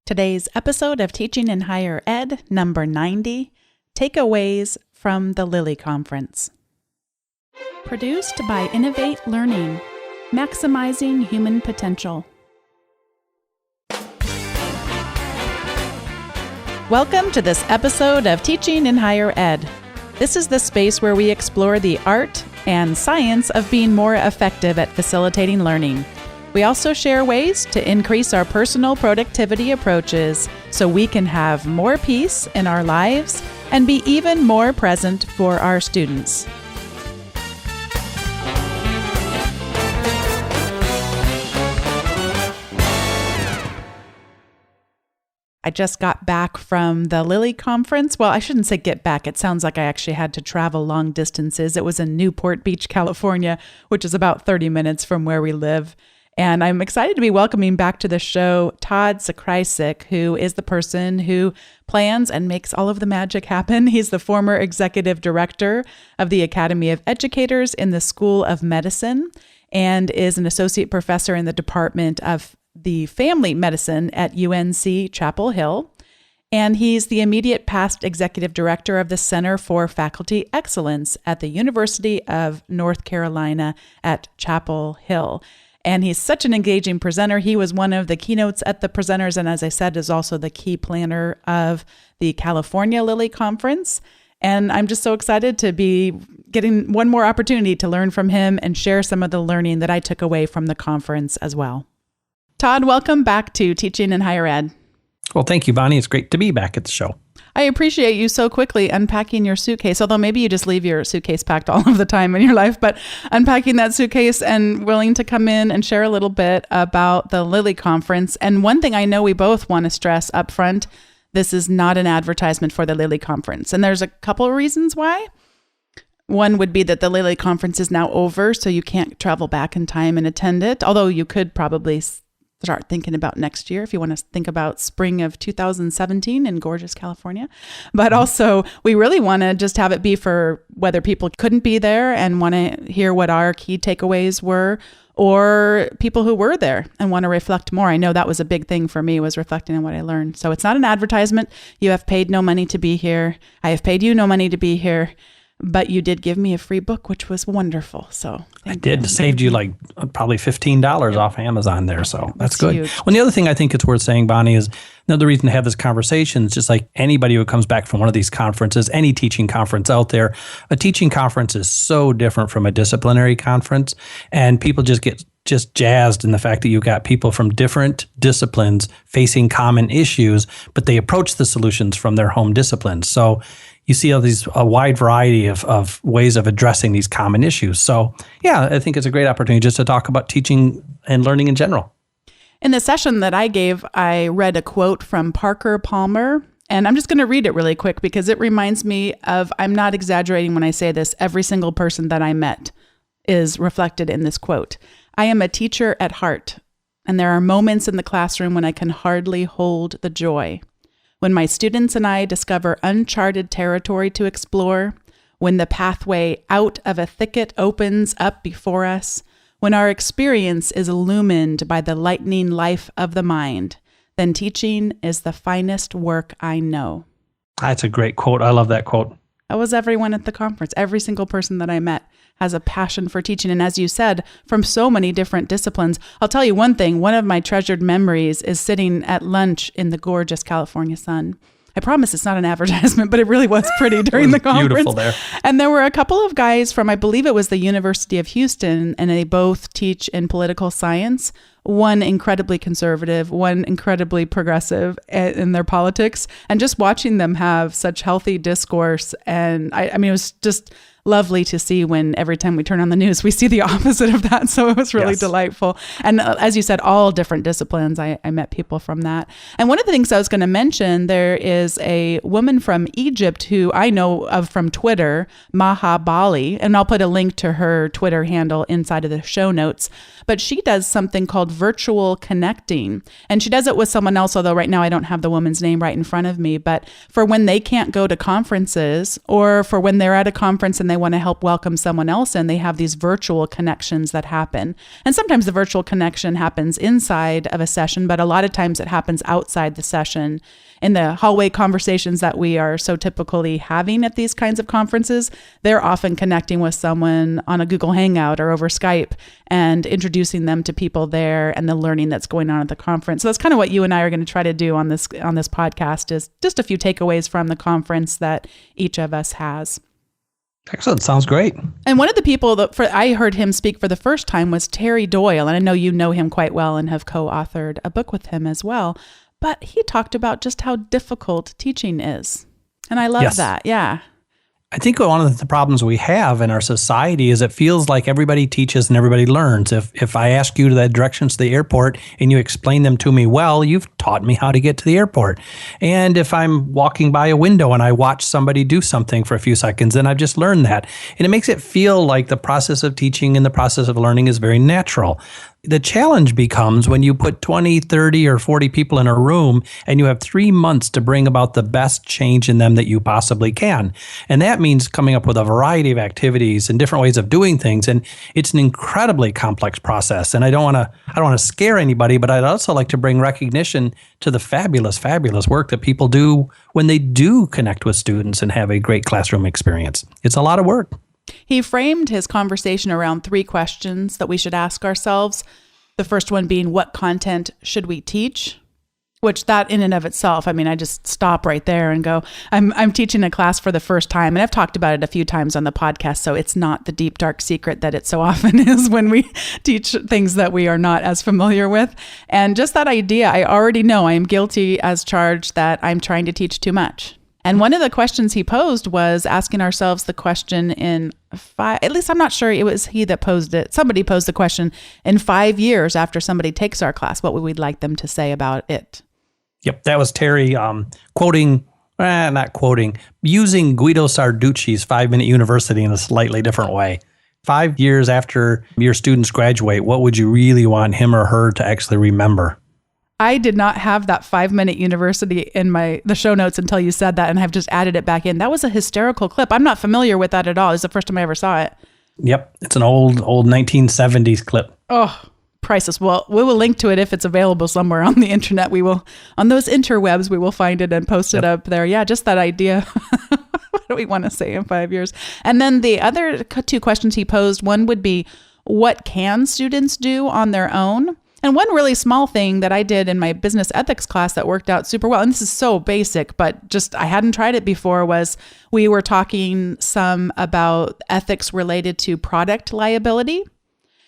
Today's episode of Teaching in Higher Ed, number 90, Takeaways from the Lilly Conference. Produced by Innovate Learning, maximizing human potential. Welcome to this episode of Teaching in Higher Ed. This is the space where we explore the art and science of being more effective at facilitating learning. We also share ways to increase our personal productivity approaches so we can have more peace in our lives and be even more present for our students. I just got back from the Lilly Conference. Well, I shouldn't say get back. It sounds like I actually had to travel long distances. It was in Newport Beach, California, which is about 30 minutes from where we live. And I'm excited to be welcoming back to the show Todd Zakrajsek, who is the person who plans and makes all of the magic happen. He's the former executive director of the Academy of Educators in the School of Medicine and is an associate professor in the Department of the Family Medicine at UNC-Chapel Hill. And he's the immediate past executive director of the Center for Faculty Excellence at the University of North Carolina at Chapel Hill. And he's such an engaging presenter. He was one of the keynotes at the presenters, and as I said, is also the key planner of the California Lilly Conference. And I'm just so excited to be getting one more opportunity to learn from him and share some of the learning that I took away from the conference as well. Todd, welcome back to Teaching in Higher Ed. Well, thank you, Bonnie. It's great to be back at the show. I appreciate you so quickly unpacking your suitcase, although maybe you just leave your suitcase packed all of the time in your life, but unpacking that suitcase and willing to come in and share a little bit about the Lilly Conference. And one thing I know we both want to stress up front, this is not an advertisement for the Lilly Conference. And there's a couple of reasons why. One would be that the Lilly Conference is now over, so you can't travel back in time and attend it, although you could probably start thinking about next year if you want to think about spring of 2017 in gorgeous California. But also, we really want to just have it be for whether people couldn't be there and want to hear what our key takeaways were, or people who were there and want to reflect more. I know that was a big thing for me, was reflecting on what I learned. So it's not an advertisement. You have paid no money to be here. I have paid you no money to be here. But you did give me a free book, which was wonderful. So I did. It saved you like probably $15 off Amazon there. So that's good. Huge. Well, the other thing I think it's worth saying, Bonnie, is another reason to have this conversation is just like anybody who comes back from one of these conferences, any teaching conference out there, a teaching conference is so different from a disciplinary conference. And people just get jazzed in the fact that you've got people from different disciplines facing common issues, but they approach the solutions from their home disciplines. So you see a wide variety of ways of addressing these common issues. So yeah, I think it's a great opportunity just to talk about teaching and learning in general. In the session that I gave, I read a quote from Parker Palmer, and I'm just going to read it really quick because it reminds me of, I'm not exaggerating when I say this, every single person that I met is reflected in this quote. I am a teacher at heart, and there are moments in the classroom when I can hardly hold the joy. When my students and I discover uncharted territory to explore, when the pathway out of a thicket opens up before us, when our experience is illumined by the lightning life of the mind, then teaching is the finest work I know. That's a great quote. I love that quote. That was everyone at the conference. Every single person that I met has a passion for teaching. And as you said, from so many different disciplines. I'll tell you one thing. One of my treasured memories is sitting at lunch in the gorgeous California sun. I promise it's not an advertisement, but it really was pretty during the conference. Beautiful there. And there were a couple of guys from, I believe it was the University of Houston, and they both teach in political science. One incredibly conservative, one incredibly progressive in their politics. And just watching them have such healthy discourse. And I mean, it was just lovely to see when every time we turn on the news, we see the opposite of that. So it was really delightful. And as you said, all different disciplines. I met people from that. And one of the things I was going to mention, there is a woman from Egypt who I know of from Twitter, Maha Bali, and I'll put a link to her Twitter handle inside of the show notes. But she does something called virtual connecting. And she does it with someone else, although right now I don't have the woman's name right in front of me. But for when they can't go to conferences, or for when they're at a conference and they want to help welcome someone else in, they have these virtual connections that happen. And sometimes the virtual connection happens inside of a session, but a lot of times it happens outside the session. In the hallway conversations that we are so typically having at these kinds of conferences, they're often connecting with someone on a Google Hangout or over Skype and introducing them to people there and the learning that's going on at the conference. So that's kind of what you and I are going to try to do on this podcast, is just a few takeaways from the conference that each of us has. Excellent. Sounds great. And one of the people that I heard him speak for the first time was Terry Doyle. And I know you know him quite well and have co-authored a book with him as well. But he talked about just how difficult teaching is. And I love that. Yeah. I think one of the problems we have in our society is it feels like everybody teaches and everybody learns. If I ask you the directions to the airport and you explain them to me well, you've taught me how to get to the airport. And if I'm walking by a window and I watch somebody do something for a few seconds, then I've just learned that. And it makes it feel like the process of teaching and the process of learning is very natural. The challenge becomes when you put 20, 30, or 40 people in a room and you have 3 months to bring about the best change in them that you possibly can. And that means coming up with a variety of activities and different ways of doing things. And it's an incredibly complex process. And I don't want to scare anybody, but I'd also like to bring recognition to the fabulous, fabulous work that people do when they do connect with students and have a great classroom experience. It's a lot of work. He framed his conversation around 3 questions that we should ask ourselves. The first one being, what content should we teach? Which that in and of itself, I mean, I just stop right there and go, I'm teaching a class for the first time. And I've talked about it a few times on the podcast, so it's not the deep, dark secret that it so often is when we teach things that we are not as familiar with. And just that idea, I already know I am guilty as charged that I'm trying to teach too much. And one of the questions he posed was asking ourselves the question in 5, at least I'm not sure it was he that posed it. Somebody posed the question, in 5 years after somebody takes our class, what would we like them to say about it? Yep, that was Terry using Guido Sarducci's 5-Minute University in a slightly different way. 5 years after your students graduate, what would you really want him or her to actually remember? I did not have that 5-Minute University in the show notes until you said that, and I've just added it back in. That was a hysterical clip. I'm not familiar with that at all. It's the first time I ever saw it. Yep. It's an old 1970s clip. Oh, priceless. Well, we will link to it if it's available somewhere on the internet. On those interwebs, we will find it and post it up there. Yeah, just that idea. What do we want to say in 5 years? And then the other 2 questions he posed, one would be, what can students do on their own? And one really small thing that I did in my business ethics class that worked out super well, and this is so basic, but just I hadn't tried it before, was we were talking some about ethics related to product liability.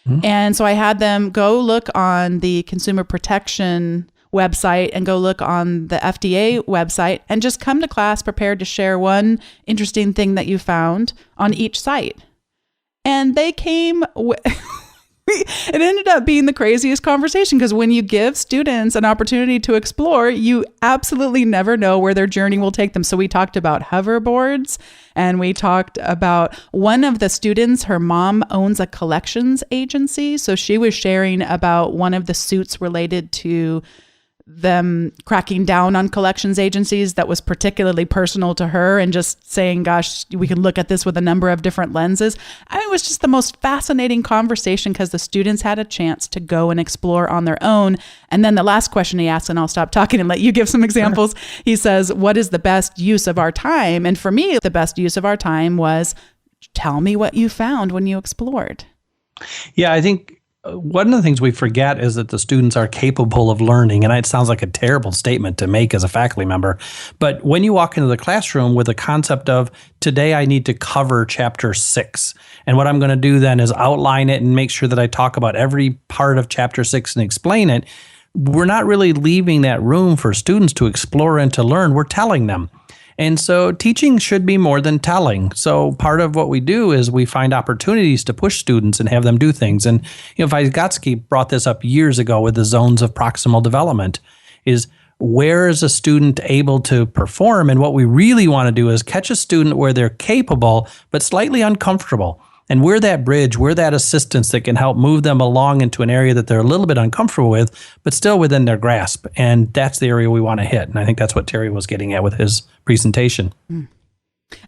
Mm-hmm. And so I had them go look on the Consumer Protection website and go look on the FDA website and just come to class prepared to share one interesting thing that you found on each site. And they came it ended up being the craziest conversation, because when you give students an opportunity to explore, you absolutely never know where their journey will take them. So we talked about hoverboards, and we talked about one of the students, her mom owns a collections agency. So she was sharing about one of the suits related to them cracking down on collections agencies that was particularly personal to her, and just saying, gosh, we can look at this with a number of different lenses. It was just the most fascinating conversation, because the students had a chance to go and explore on their own. And then the last question he asked, and I'll stop talking and let you give some examples. Sure. He says, what is the best use of our time? And for me, the best use of our time was, tell me what you found when you explored. Yeah, I think one of the things we forget is that the students are capable of learning. And it sounds like a terrible statement to make as a faculty member. But when you walk into the classroom with a concept of, today I need to cover chapter 6. And what I'm going to do then is outline it and make sure that I talk about every part of chapter 6 and explain it. We're not really leaving that room for students to explore and to learn. We're telling them. And so teaching should be more than telling. So part of what we do is we find opportunities to push students and have them do things. And Vygotsky brought this up years ago with the zones of proximal development, is where is a student able to perform? And what we really want to do is catch a student where they're capable but slightly uncomfortable. And we're that bridge, we're that assistance that can help move them along into an area that they're a little bit uncomfortable with, but still within their grasp. And that's the area we want to hit. And I think that's what Terry was getting at with his presentation.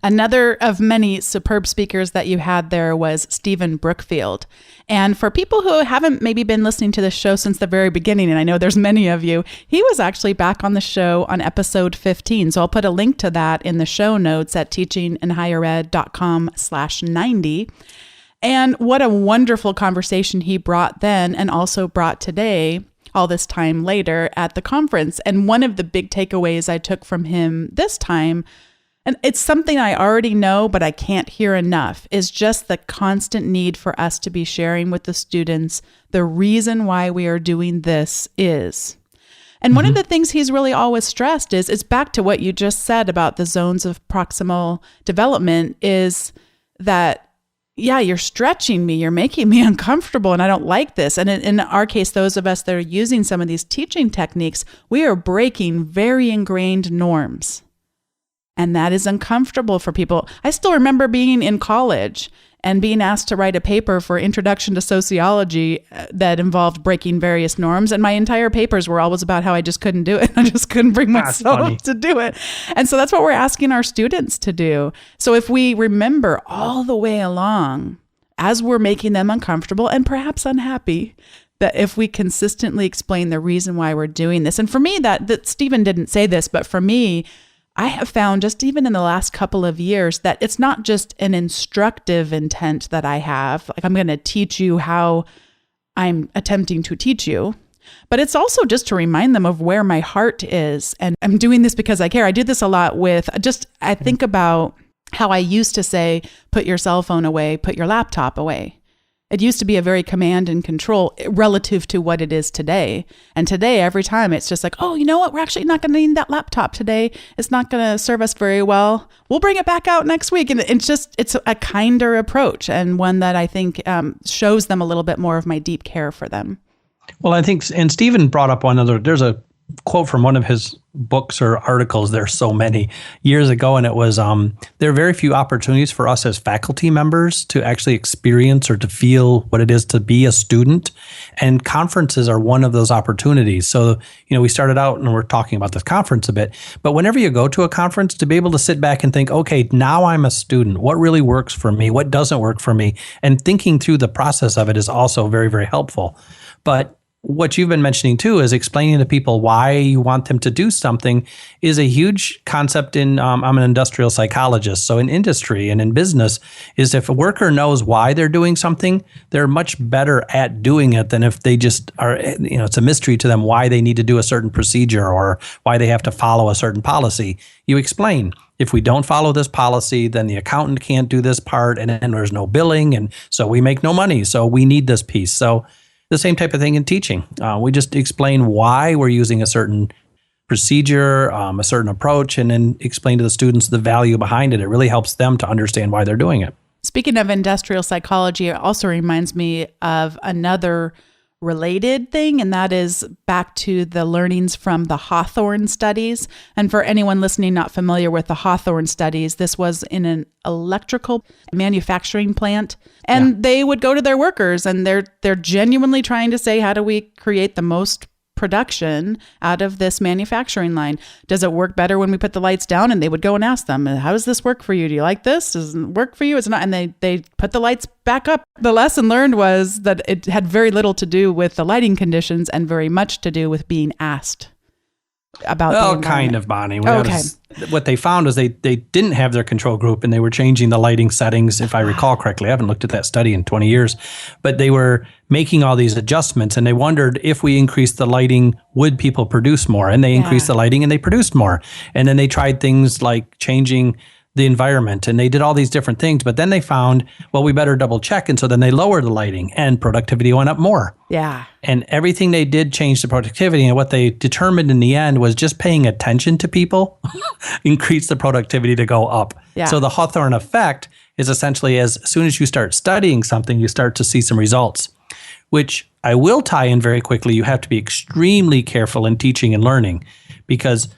Another of many superb speakers that you had there was Stephen Brookfield. And for people who haven't maybe been listening to this show since the very beginning, and I know there's many of you, he was actually back on the show on episode 15. So I'll put a link to that in the show notes at teachinginhighered.com/90. And what a wonderful conversation he brought then and also brought today, all this time later at the conference. And one of the big takeaways I took from him this time, and it's something I already know, but I can't hear enough, is just the constant need for us to be sharing with the students the reason why we are doing this is. And one of the things he's really always stressed is, it's back to what you just said about the zones of proximal development, is that, yeah, you're stretching me, you're making me uncomfortable, and I don't like this. And in our case, those of us that are using some of these teaching techniques, we are breaking very ingrained norms. And that is uncomfortable for people. I still remember being in college and being asked to write a paper for Introduction to Sociology that involved breaking various norms. And my entire papers were always about how I just couldn't do it. I just couldn't bring myself to do it. And so that's what we're asking our students to do. So if we remember all the way along, as we're making them uncomfortable and perhaps unhappy, that if we consistently explain the reason why we're doing this. And for me, that Stephen didn't say this, but for me, I have found just even in the last couple of years that it's not just an instructive intent that I have, like I'm going to teach you how I'm attempting to teach you, but it's also just to remind them of where my heart is. And I'm doing this because I care. I do this a lot with I think about how I used to say, put your cell phone away, put your laptop away. It used to be a very command and control relative to what it is today. And today, every time it's just like, oh, you know what? We're actually not going to need that laptop today. It's not going to serve us very well. We'll bring it back out next week. And it's a kinder approach, and one that I think shows them a little bit more of my deep care for them. Well, I think, and Stephen brought up there's a quote from one of his books or articles. There's so many years ago, and it was, there are very few opportunities for us as faculty members to actually experience or to feel what it is to be a student. And conferences are one of those opportunities. So, we started out and we're talking about this conference a bit, but whenever you go to a conference, to be able to sit back and think, okay, now I'm a student, what really works for me? What doesn't work for me? And thinking through the process of it is also very, very helpful. But what you've been mentioning too is explaining to people why you want them to do something is a huge concept in, I'm an industrial psychologist. So in industry and in business is if a worker knows why they're doing something, they're much better at doing it than if they just are, it's a mystery to them why they need to do a certain procedure or why they have to follow a certain policy. You explain, if we don't follow this policy, then the accountant can't do this part and then there's no billing. And so we make no money. So we need this piece. So the same type of thing in teaching. We just explain why we're using a certain procedure, a certain approach, and then explain to the students the value behind it. It really helps them to understand why they're doing it. Speaking of industrial psychology, it also reminds me of another related thing, and that is back to the learnings from the Hawthorne studies. And for anyone listening not familiar with the Hawthorne studies, this was in an electrical manufacturing plant, and they would go to their workers and they're genuinely trying to say, how do we create the most production out of this manufacturing line? Does it work better when we put the lights down? And they would go and ask them, how does this work for you? Do you like this? Does it work for you? It's not. And they put the lights back up. The lesson learned was that it had very little to do with the lighting conditions and very much to do with being asked about the environment. Kind of, Bonnie. Okay. What they found was they didn't have their control group and they were changing the lighting settings, if I recall correctly. I haven't looked at that study in 20 years, but they were making all these adjustments and they wondered if we increased the lighting, would people produce more? And they increased the lighting and they produced more. And then they tried things like changing the environment and they did all these different things, but then they found, well, we better double check. And so then they lowered the lighting and productivity went up more. Yeah. And everything they did changed the productivity. And what they determined in the end was just paying attention to people increased the productivity to go up. Yeah. So the Hawthorne effect is essentially as soon as you start studying something, you start to see some results, which I will tie in very quickly. You have to be extremely careful in teaching and learning because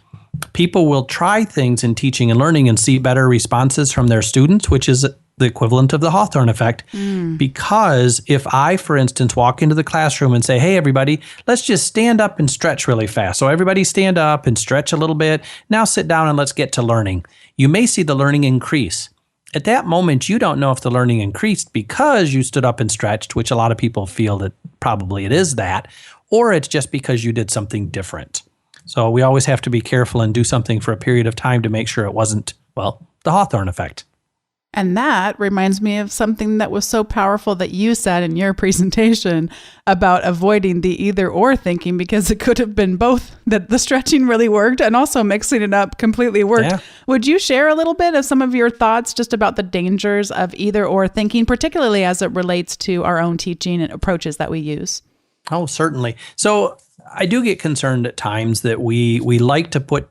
people will try things in teaching and learning and see better responses from their students, which is the equivalent of the Hawthorne effect. Because if I, for instance, walk into the classroom and say, hey, everybody, let's just stand up and stretch really fast. So everybody stand up and stretch a little bit. Now sit down and let's get to learning. You may see the learning increase. At that moment, you don't know if the learning increased because you stood up and stretched, which a lot of people feel that probably it is that, or it's just because you did something different. So we always have to be careful and do something for a period of time to make sure it wasn't, well, the Hawthorne effect. And that reminds me of something that was so powerful that you said in your presentation about avoiding the either or thinking, because it could have been both, that the stretching really worked and also mixing it up completely worked. Yeah. Would you share a little bit of some of your thoughts just about the dangers of either or thinking, particularly as it relates to our own teaching and approaches that we use? Oh, certainly. So I do get concerned at times that we like to put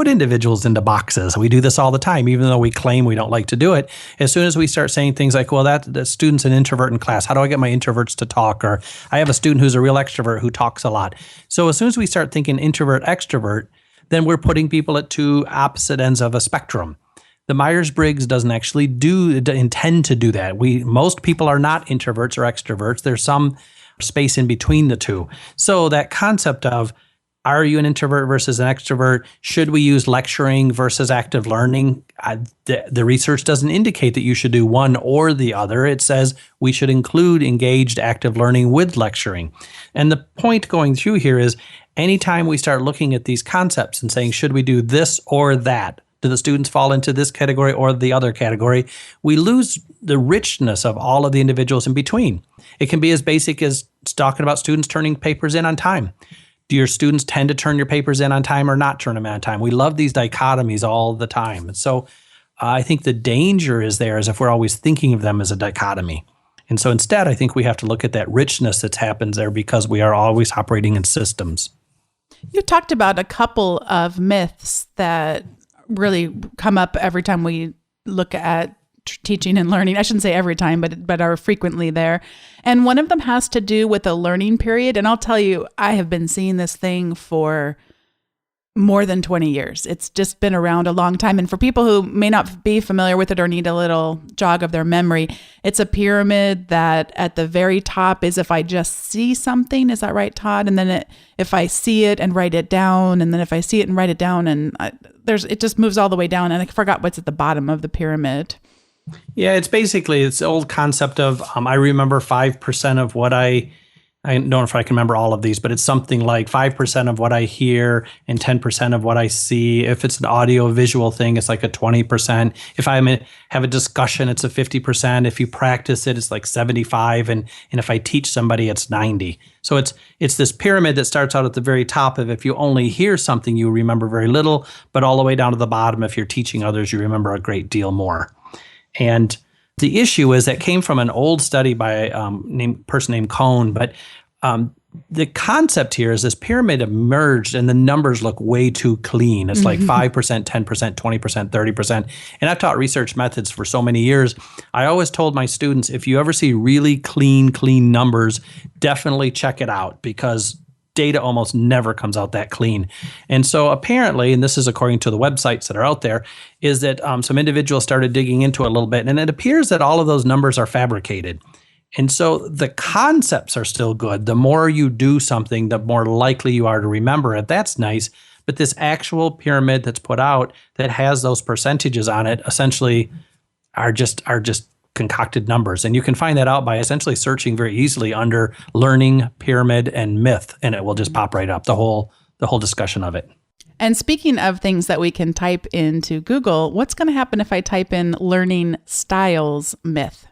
individuals into boxes. We do this all the time, even though we claim we don't like to do it. As soon as we start saying things like, well, that student's an introvert in class. How do I get my introverts to talk? Or I have a student who's a real extrovert who talks a lot. So as soon as we start thinking introvert, extrovert, then we're putting people at two opposite ends of a spectrum. The Myers-Briggs doesn't actually intend to do that. Most people are not introverts or extroverts. There's some space in between the two. So that concept of, are you an introvert versus an extrovert? Should we use lecturing versus active learning? The research doesn't indicate that you should do one or the other. It says we should include engaged active learning with lecturing. And the point going through here is anytime we start looking at these concepts and saying, should we do this or that? Do the students fall into this category or the other category? We lose the richness of all of the individuals in between. It can be as basic as talking about students turning papers in on time. Do your students tend to turn your papers in on time or not turn them in on time? We love these dichotomies all the time. And so I think the danger is there is if we're always thinking of them as a dichotomy. And so instead, I think we have to look at that richness that happens there because we are always operating in systems. You talked about a couple of myths that really come up every time we look at teaching and learning. I shouldn't say every time, but are frequently there. And one of them has to do with a learning period. And I'll tell you, I have been seeing this thing for more than 20 years. It's just been around a long time. And for people who may not be familiar with it or need a little jog of their memory, it's a pyramid that at the very top is if I just see something. Is that right, Todd? And then if I see it and write it down, and then if I see it and write it down, and it just moves all the way down. And I forgot what's at the bottom of the pyramid. Yeah, it's the old concept of I remember 5% of what I don't know if I can remember all of these, but it's something like 5% of what I hear and 10% of what I see. If it's an audio visual thing, it's like a 20%. If I have a discussion, it's a 50%. If you practice it, it's like 75. And if I teach somebody, it's 90. So it's this pyramid that starts out at the very top of if you only hear something, you remember very little, but all the way down to the bottom, if you're teaching others, you remember a great deal more. And the issue is that came from an old study by a person named Cohn, but the concept here is this pyramid emerged and the numbers look way too clean. It's like 5%, 10%, 20%, 30%. And I've taught research methods for so many years. I always told my students, if you ever see really clean numbers, definitely check it out because data almost never comes out that clean. And so apparently, and this is according to the websites that are out there, is that some individuals started digging into it a little bit, and it appears that all of those numbers are fabricated. And so the concepts are still good. The more you do something, the more likely you are to remember it. That's nice. But this actual pyramid that's put out that has those percentages on it essentially are just concocted numbers. And you can find that out by essentially searching very easily under learning, pyramid, and myth, and it will just pop right up, the whole discussion of it. And speaking of things that we can type into Google, what's going to happen if I type in learning styles myth?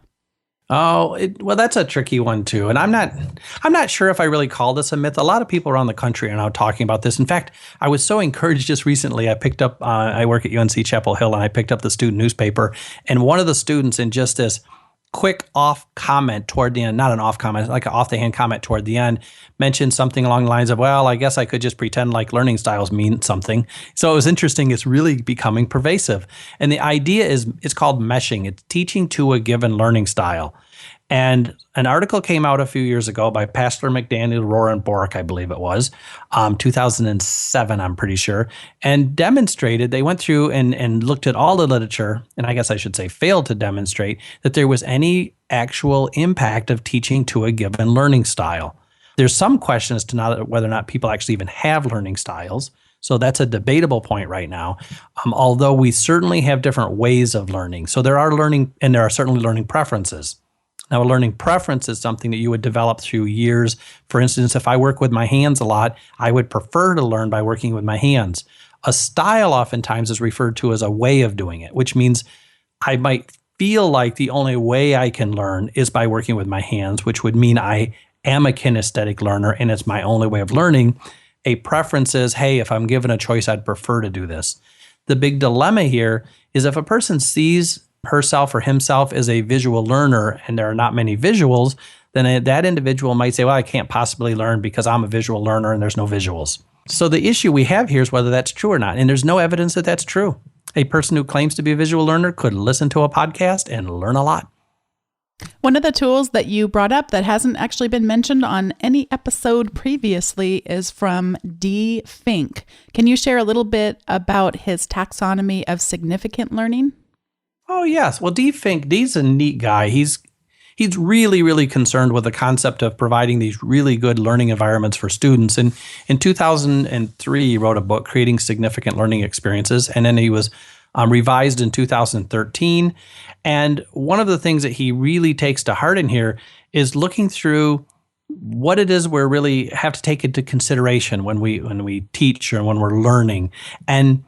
Oh, well, that's a tricky one too. And I'm not sure if I really call this a myth. A lot of people around the country are now talking about this. In fact, I was so encouraged just recently. I picked up, I work at UNC-Chapel Hill, and I picked up the student newspaper. And one of the students, in just this quick off comment toward the end, not an off comment, like an off the hand comment toward the end, mentioned something along the lines of, well, I guess I could just pretend like learning styles mean something. So it was interesting. It's really becoming pervasive. And the idea is, it's called meshing. It's teaching to a given learning style. And an article came out a few years ago by Pastor McDaniel, Rohr, and Bork, I believe it was, 2007, I'm pretty sure, and demonstrated, they went through and looked at all the literature, and I guess I should say failed to demonstrate that there was any actual impact of teaching to a given learning style. There's some question as to whether or not people actually even have learning styles. So that's a debatable point right now, although we certainly have different ways of learning. So there are learning, and there are certainly learning preferences. Now, a learning preference is something that you would develop through years. For instance, if I work with my hands a lot, I would prefer to learn by working with my hands. A style oftentimes is referred to as a way of doing it, which means I might feel like the only way I can learn is by working with my hands, which would mean I am a kinesthetic learner and it's my only way of learning. A preference is, hey, if I'm given a choice, I'd prefer to do this. The big dilemma here is if a person sees herself or himself as a visual learner and there are not many visuals, then that individual might say, well, I can't possibly learn because I'm a visual learner and there's no visuals. So the issue we have here is whether that's true or not. And there's no evidence that that's true. A person who claims to be a visual learner could listen to a podcast and learn a lot. One of the tools that you brought up that hasn't actually been mentioned on any episode previously is from D. Fink. Can you share a little bit about his taxonomy of significant learning? Oh, yes. Well, Dee's a neat guy. He's really, really concerned with the concept of providing these really good learning environments for students. And in 2003, he wrote a book, Creating Significant Learning Experiences, and then he was revised in 2013. And one of the things that he really takes to heart in here is looking through what it is we really have to take into consideration when we teach or when we're learning. And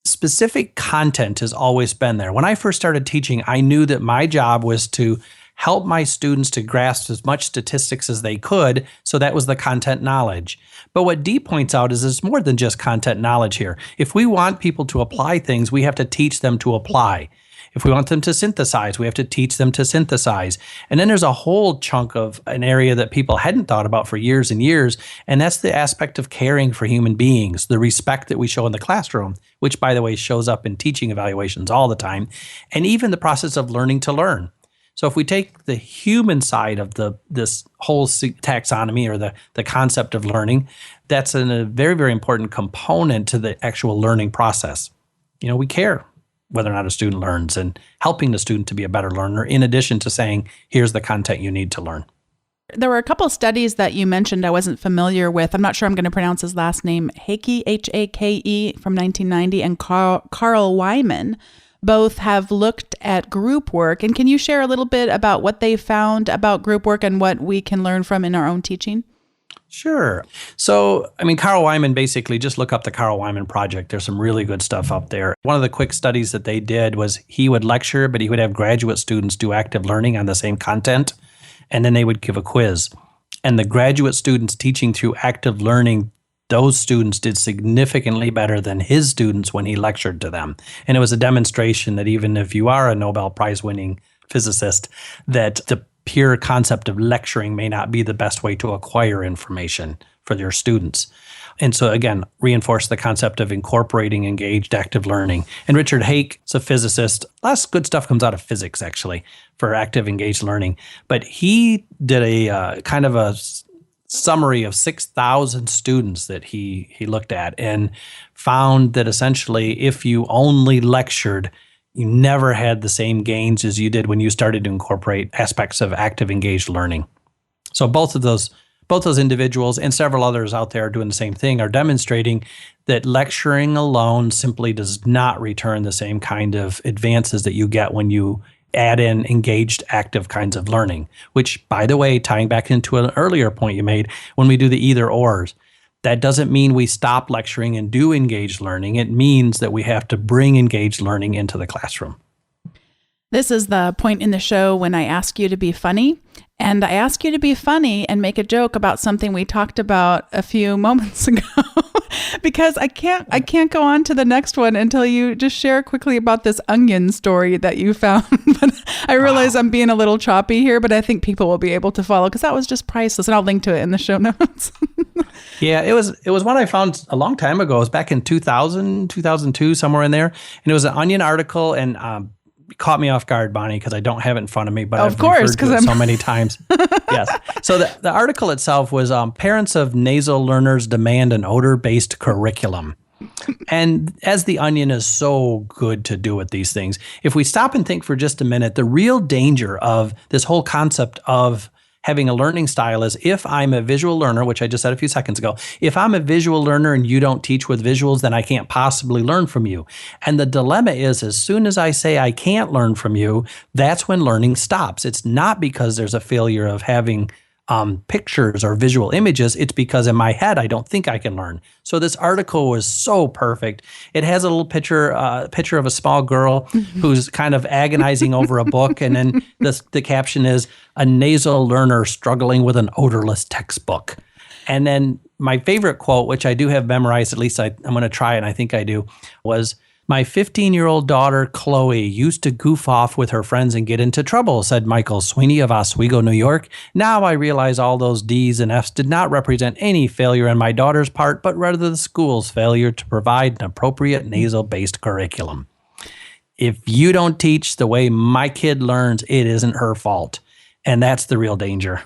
specific content has always been there. When I first started teaching, I knew that my job was to help my students to grasp as much statistics as they could. So that was the content knowledge. But what Dee points out is it's more than just content knowledge here. If we want people to apply things, we have to teach them to apply. If we want them to synthesize, we have to teach them to synthesize. And then there's a whole chunk of an area that people hadn't thought about for years and years, and that's the aspect of caring for human beings, the respect that we show in the classroom, which, by the way, shows up in teaching evaluations all the time, and even the process of learning to learn. So if we take the human side of this whole taxonomy or the concept of learning, that's a very, very important component to the actual learning process. We care whether or not a student learns and helping the student to be a better learner, in addition to saying, here's the content you need to learn. There were a couple of studies that you mentioned I wasn't familiar with. I'm not sure I'm going to pronounce his last name, Hake, Hake, from 1990, and Carl Wyman. Both have looked at group work. And can you share a little bit about what they found about group work and what we can learn from in our own teaching? Sure. So, Carl Wyman, basically, just look up the Carl Wyman Project. There's some really good stuff up there. One of the quick studies that they did was he would lecture, but he would have graduate students do active learning on the same content, and then they would give a quiz. And the graduate students teaching through active learning, those students did significantly better than his students when he lectured to them. And it was a demonstration that even if you are a Nobel Prize-winning physicist, that the pure concept of lecturing may not be the best way to acquire information for your students. And so again, reinforce the concept of incorporating engaged active learning. And Richard Hake is a physicist. Lots of good stuff comes out of physics, actually, for active engaged learning. But he did a kind of a summary of 6,000 students that he looked at and found that essentially if you only lectured, you never had the same gains as you did when you started to incorporate aspects of active engaged learning. So both those individuals and several others out there doing the same thing are demonstrating that lecturing alone simply does not return the same kind of advances that you get when you add in engaged active kinds of learning, which, by the way, tying back into an earlier point you made, when we do the either ors, that doesn't mean we stop lecturing and do engaged learning. It means that we have to bring engaged learning into the classroom. This is the point in the show when I ask you to be funny. And I ask you to be funny and make a joke about something we talked about a few moments ago. Because I can't go on to the next one until you just share quickly about this onion story that you found. But I realize I'm being a little choppy here, but I think people will be able to follow because that was just priceless. And I'll link to it in the show notes. Yeah, it was one I found a long time ago. It was back in 2000, 2002, somewhere in there. And it was an Onion article, and caught me off guard, Bonnie, because I don't have it in front of me, but of I've course, referred to it so many times. Yes. So the article itself was Parents of Nasal Learners Demand an Odor-Based Curriculum. And as the Onion is so good to do with these things, if we stop and think for just a minute, the real danger of this whole concept of having a learning style is if I'm a visual learner, which I just said a few seconds ago, if I'm a visual learner and you don't teach with visuals, then I can't possibly learn from you. And the dilemma is as soon as I say I can't learn from you, that's when learning stops. It's not because there's a failure of having pictures or visual images. It's because in my head, I don't think I can learn. So this article was so perfect. It has a little picture of a small girl who's kind of agonizing over a book. And then the caption is, a nasal learner struggling with an odorless textbook. And then my favorite quote, which I do have memorized, at least I'm going to try it, and I think I do, was, my 15-year-old daughter, Chloe, used to goof off with her friends and get into trouble, said Michael Sweeney of Oswego, New York. Now I realize all those D's and F's did not represent any failure on my daughter's part, but rather the school's failure to provide an appropriate nasal-based curriculum. If you don't teach the way my kid learns, it isn't her fault. And that's the real danger.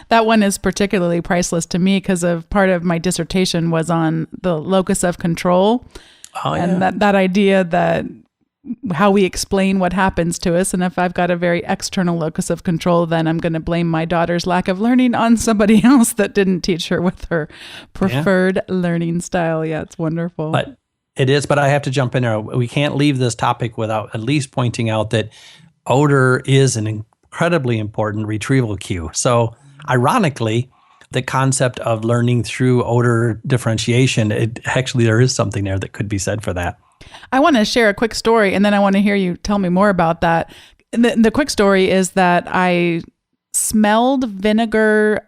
That one is particularly priceless to me because of part of my dissertation was on the locus of control. Oh, yeah. And that idea that how we explain what happens to us. And if I've got a very external locus of control, then I'm going to blame my daughter's lack of learning on somebody else that didn't teach her with her preferred learning style. Yeah, it's wonderful. But it is, but I have to jump in there. We can't leave this topic without at least pointing out that odor is an incredibly important retrieval cue. So ironically, the concept of learning through odor differentiation, there is something there that could be said for that. I want to share a quick story, and then I want to hear you tell me more about that. The quick story is that I smelled vinegar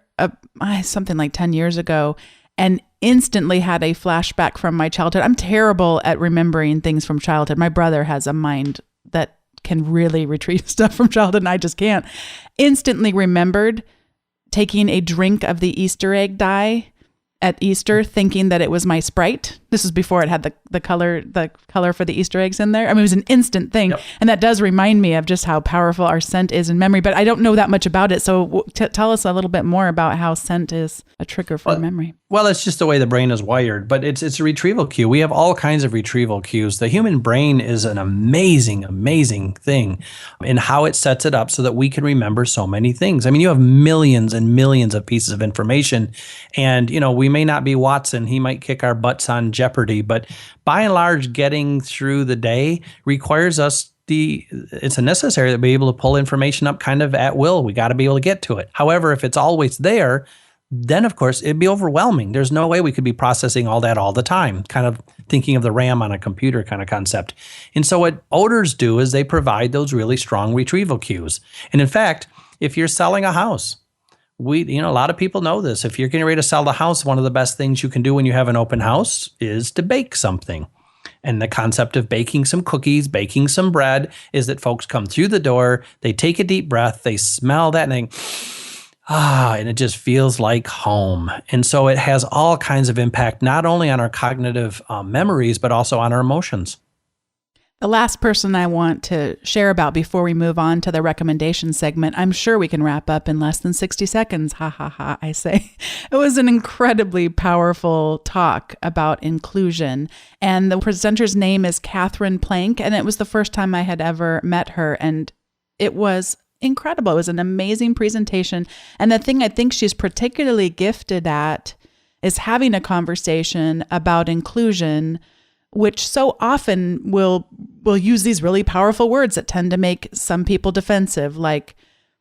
something like 10 years ago and instantly had a flashback from my childhood. I'm terrible at remembering things from childhood. My brother has a mind that can really retrieve stuff from childhood, and I just can't. Instantly remembered taking a drink of the Easter egg dye at Easter, thinking that it was my Sprite. This is before it had the color for the Easter eggs in there. I mean, it was an instant thing. Yep. And that does remind me of just how powerful our scent is in memory, but I don't know that much about it. So tell us a little bit more about how scent is a trigger for memory. Well, it's just the way the brain is wired, but it's a retrieval cue. We have all kinds of retrieval cues. The human brain is an amazing, amazing thing in how it sets it up so that we can remember so many things. I mean, you have millions and millions of pieces of information, and, we may not be Watson. He might kick our butts on Jeopardy, but by and large, getting through the day requires us it's necessary to be able to pull information up kind of at will. We got to be able to get to it. However, if it's always there, then of course it'd be overwhelming. There's no way we could be processing all that all the time, kind of thinking of the RAM on a computer kind of concept. And so what odors do is they provide those really strong retrieval cues. And in fact, if you're selling a house, a lot of people know this. If you're getting ready to sell the house, one of the best things you can do when you have an open house is to bake something. And the concept of baking some cookies, baking some bread is that folks come through the door, they take a deep breath, they smell that and and it just feels like home. And so it has all kinds of impact, not only on our cognitive memories, but also on our emotions. The last person I want to share about before we move on to the recommendation segment, I'm sure we can wrap up in less than 60 seconds. Ha, ha, ha, I say. It was an incredibly powerful talk about inclusion. And the presenter's name is Catherine Plank. And it was the first time I had ever met her. And it was incredible. It was an amazing presentation. And the thing I think she's particularly gifted at is having a conversation about inclusion, which so often will use these really powerful words that tend to make some people defensive, like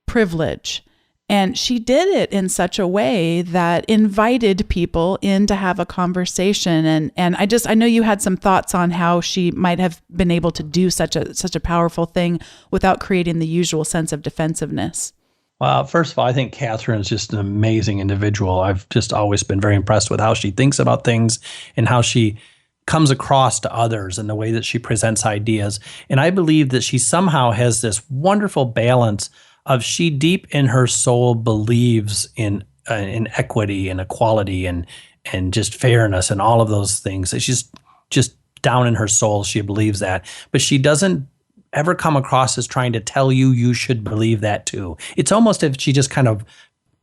privilege. And she did it in such a way that invited people in to have a conversation. And I know you had some thoughts on how she might have been able to do such a powerful thing without creating the usual sense of defensiveness. Well, first of all, I think Catherine is just an amazing individual. I've just always been very impressed with how she thinks about things and how she comes across to others and the way that she presents ideas. And I believe that she somehow has this wonderful balance of she deep in her soul believes in equity and equality and just fairness and all of those things. She's just down in her soul, she believes that. But she doesn't ever come across as trying to tell you you should believe that too. It's almost if she just kind of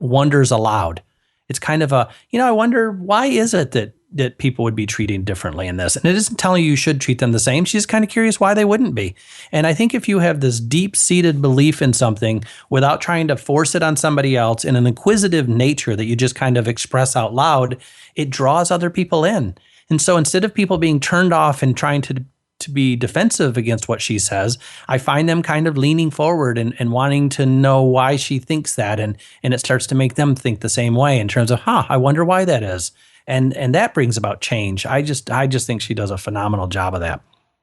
wonders aloud. It's kind of a, I wonder why is it that people would be treating differently in this? And it isn't telling you should treat them the same. She's kind of curious why they wouldn't be. And I think if you have this deep-seated belief in something without trying to force it on somebody else in an inquisitive nature that you just kind of express out loud, it draws other people in. And so instead of people being turned off and trying to be defensive against what she says, I find them kind of leaning forward and wanting to know why she thinks that. And it starts to make them think the same way in terms of, I wonder why that is. And that brings about change. I just think she does a phenomenal job of that.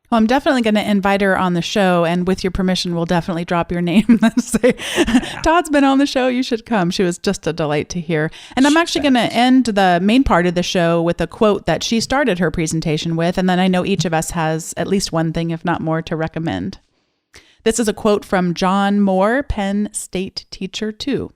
Well, I'm definitely going to invite her on the show, and with your permission, we'll definitely drop your name and say, Todd's been on the show, you should come. She was just a delight to hear. And I'm actually going to end the main part of the show with a quote that she started her presentation with, and then I know each of us has at least one thing, if not more, to recommend. This is a quote from John Moore, Penn State teacher 2.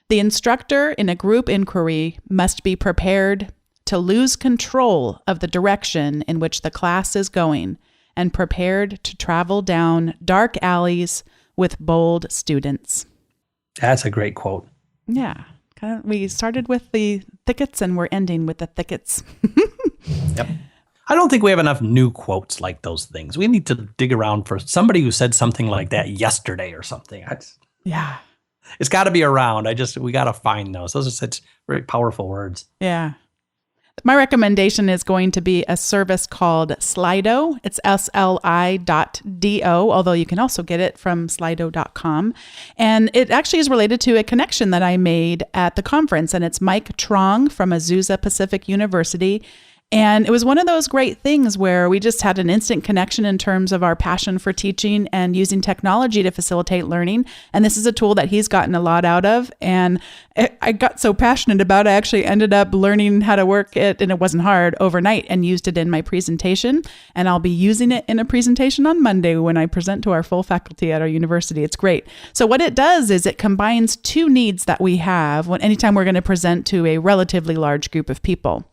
The instructor in a group inquiry must be prepared to lose control of the direction in which the class is going, and prepared to travel down dark alleys with bold students. That's a great quote. Yeah. We started with the thickets and we're ending with the thickets. Yep. I don't think we have enough new quotes like those things. We need to dig around for somebody who said something like that yesterday or something. Yeah. It's got to be around. We got to find those. Those are such very powerful words. Yeah. My recommendation is going to be a service called Slido. It's SLI.do, although you can also get it from slido.com. And it actually is related to a connection that I made at the conference. And it's Mike Trong from Azusa Pacific University. And it was one of those great things where we just had an instant connection in terms of our passion for teaching and using technology to facilitate learning. And this is a tool that he's gotten a lot out of. And I got so passionate about it, I actually ended up learning how to work it, and it wasn't hard, overnight, and used it in my presentation. And I'll be using it in a presentation on Monday when I present to our full faculty at our university. It's great. So what it does is it combines two needs that we have anytime we're going to present to a relatively large group of people.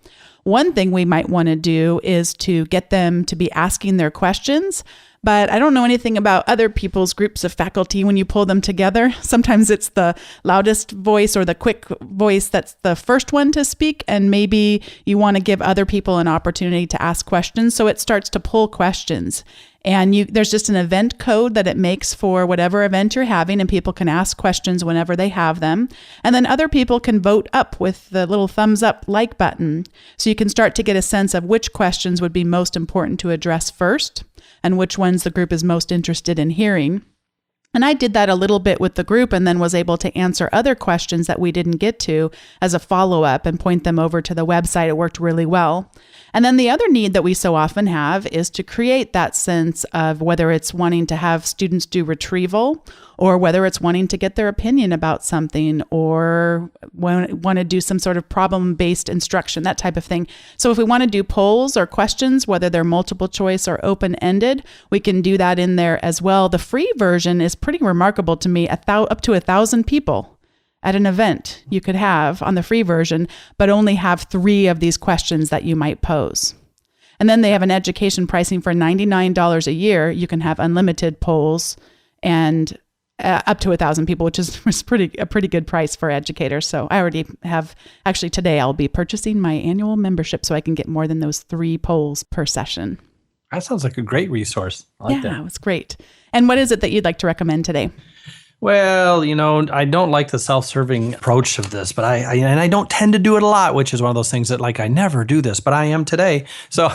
One thing we might want to do is to get them to be asking their questions, but I don't know anything about other people's groups of faculty when you pull them together. Sometimes it's the loudest voice or the quick voice that's the first one to speak, and maybe you want to give other people an opportunity to ask questions, so it starts to pull questions. And there's just an event code that it makes for whatever event you're having, and people can ask questions whenever they have them. And then other people can vote up with the little thumbs up like button. So you can start to get a sense of which questions would be most important to address first and which ones the group is most interested in hearing. And I did that a little bit with the group and then was able to answer other questions that we didn't get to as a follow-up and point them over to the website. It worked really well. And then the other need that we so often have is to create that sense of whether it's wanting to have students do retrieval or whether it's wanting to get their opinion about something or want to do some sort of problem-based instruction, that type of thing. So if we want to do polls or questions, whether they're multiple choice or open-ended, we can do that in there as well. The free version is pretty remarkable to me, up to 1,000 people at an event you could have on the free version, but only have 3 of these questions that you might pose. And then they have an education pricing for $99 a year. You can have unlimited polls and up to 1,000 people, which is a pretty good price for educators. So I already have, actually today I'll be purchasing my annual membership so I can get more than those 3 polls per session. That sounds like a great resource. I like that. Yeah, it was great. And what is it that you'd like to recommend today? Well, I don't like the self-serving approach of this, but I don't tend to do it a lot, which is one of those things that I never do this, but I am today. So,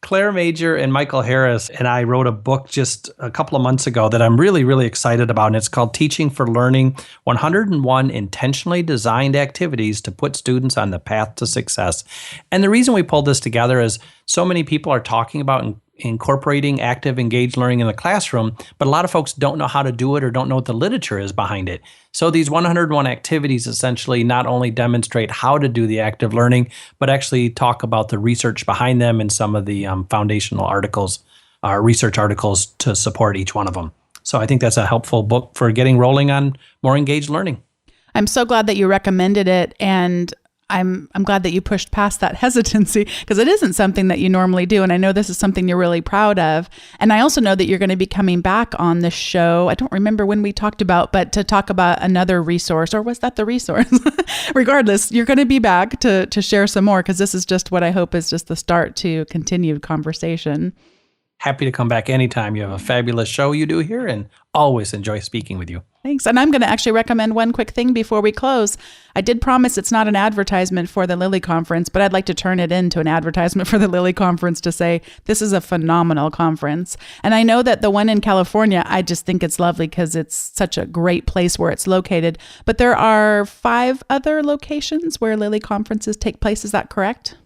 Claire Major and Michael Harris and I wrote a book just a couple of months ago that I'm really, really excited about. And it's called Teaching for Learning, 101 Intentionally Designed Activities to Put Students on the Path to Success. And the reason we pulled this together is so many people are talking about incorporating active, engaged learning in the classroom, but a lot of folks don't know how to do it or don't know what the literature is behind it. So these 101 activities essentially not only demonstrate how to do the active learning, but actually talk about the research behind them and some of the foundational articles, research articles to support each one of them. So I think that's a helpful book for getting rolling on more engaged learning. I'm so glad that you recommended it. And I'm glad that you pushed past that hesitancy, because it isn't something that you normally do. And I know this is something you're really proud of. And I also know that you're going to be coming back on the show. I don't remember when we talked about, but to talk about another resource, or was that the resource? Regardless, you're going to be back to share some more, because this is just what I hope is just the start to continued conversation. Happy to come back anytime. You have a fabulous show you do here, and always enjoy speaking with you. Thanks. And I'm going to actually recommend one quick thing before we close. I did promise it's not an advertisement for the Lilly Conference, but I'd like to turn it into an advertisement for the Lilly Conference to say this is a phenomenal conference. And I know that the one in California, I just think it's lovely because it's such a great place where it's located. But there are 5 other locations where Lilly conferences take place. Is that correct?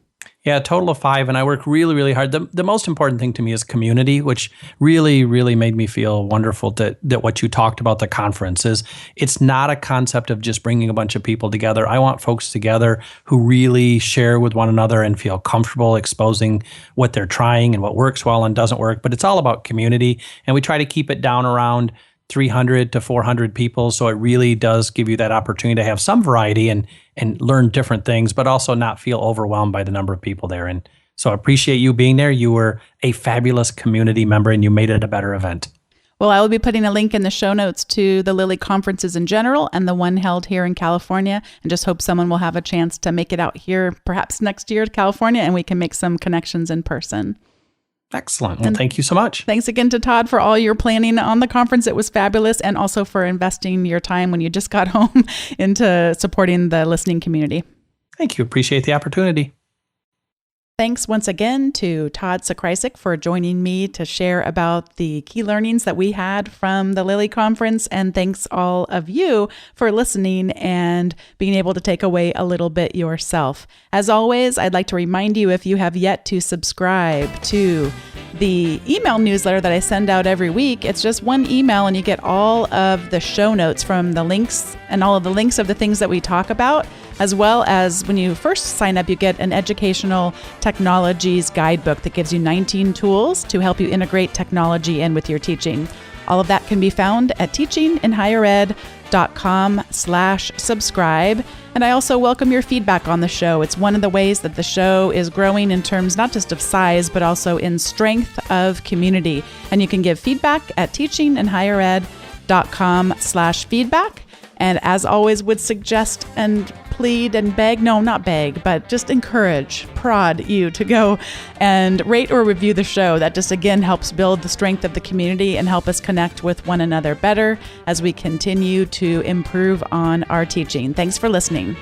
Yeah, a total of 5, and I work really, really hard. The most important thing to me is community, which really, really made me feel wonderful that what you talked about the conference is. It's not a concept of just bringing a bunch of people together. I want folks together who really share with one another and feel comfortable exposing what they're trying and what works well and doesn't work. But it's all about community, and we try to keep it down around 300 to 400 people. So it really does give you that opportunity to have some variety and learn different things, but also not feel overwhelmed by the number of people there. And so I appreciate you being there. You were a fabulous community member, and you made it a better event. Well, I will be putting a link in the show notes to the Lilly conferences in general and the one held here in California, and just hope someone will have a chance to make it out here perhaps next year to California, and we can make some connections in person. Excellent. Well, thank you so much. Thanks again to Todd for all your planning on the conference. It was fabulous. And also for investing your time when you just got home into supporting the listening community. Thank you. Appreciate the opportunity. Thanks once again to Todd Zakrajsek for joining me to share about the key learnings that we had from the Lilly Conference. And thanks all of you for listening and being able to take away a little bit yourself. As always, I'd like to remind you, if you have yet to subscribe to the email newsletter that I send out every week, it's just one email and you get all of the show notes from the links and all of the links of the things that we talk about, as well as when you first sign up, you get an educational technologies guidebook that gives you 19 tools to help you integrate technology in with your teaching. All of that can be found at teachinginhighered.com/subscribe. And I also welcome your feedback on the show. It's one of the ways that the show is growing in terms not just of size, but also in strength of community. And you can give feedback at teachinginhighered.com/feedback. And as always, would suggest and plead and beg, no, not beg, but just encourage, prod you to go and rate or review the show. That just, again, helps build the strength of the community and help us connect with one another better as we continue to improve on our teaching. Thanks for listening.